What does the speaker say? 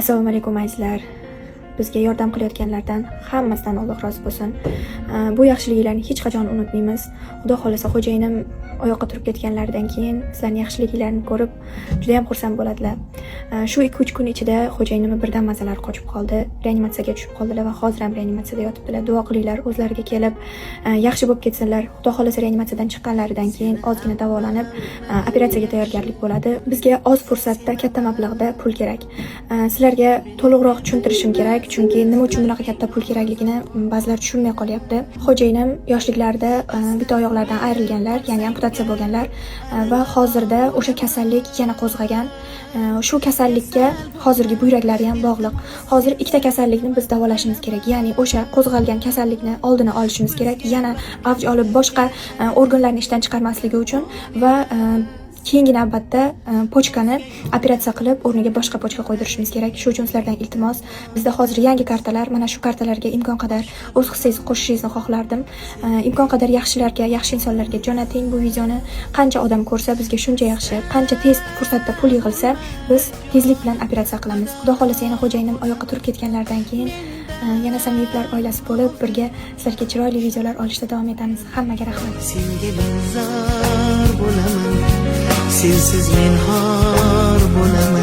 Assalomu alaykum azizlar. Bizga yordam qilayotganlardan hammasidan Alloh rozi bo'lsin. Bu yaxshiliklarni hech qachon unutmaymiz. Xudo xolasa xo'jayinim oyoqqa turib ketganlaridan keyin sizlarning yaxshiliklarni ko'rib juda ham xursand bo'ladilar. Shu 2-3 kun ichida xo'jayinimni birdan mazalari qochib qoldi. Reanimatsiyaga tushib qoldilar va hozir ham reanimatsiyada yotibdilar. Duo qilinglar, o'zlariga kelib yaxshi bo'lib ketsinlar. Xudo xolasa reanimatsiyadan chiqqanlaridan keyin ozgina davolanib operatsiyaga tayyorgarlik bo'ladi. Bizga oz fursatda katta mablag'da pul kerak. Sizlarga to'liqroq tushuntirishim kerak, chunki nima uchun bunaqa katta pul kerakligini ba'zilar tushunmay qolyapti. Xo'jayinim yoshliklarida bitta oyoqlaridan ayrilganlar, ya'ni amputatsiya bo'lganlar va hozirda o'sha kasallik yana qo'zg'agan. Shu kasallikka hozirgi buyraklari ham bog'liq. Hozir ikkita kasallikni biz davolashimiz kerak, ya'ni o'sha qo'zg'algan kasallikni oldini olishimiz kerak, yana avj olib boshqa organlarni ishdan chiqarmasligi uchun va keyingi navbatda pochkani operatsiya qilib o'rniga boshqa pochka qo'ydirishimiz kerak. Shu uchun sizlardan iltimos, bizda hozir yangi kartalar, mana shu kartalarga imkon qadar o'z hissangizni qo'shishingizni xohlardim. Imkon qadar yaxshilarga, yaxshi insonlarga jo'nating bu videoni. Qancha odam ko'rsa bizga shuncha yaxshi. Qancha tez fursatda pul yig'ilsa, biz tezlik bilan operatsiya qilamiz. Xudo xolasa yana xo'jayinim oyoqqa turib ketganlardan keyin yana Samiyevlar oilasi bo'lib birga sizlarga chiroyli videolar olishda davom etamiz. Hammaga rahmat. Senga bezor bo'laman, sensiz men xor bo'laman.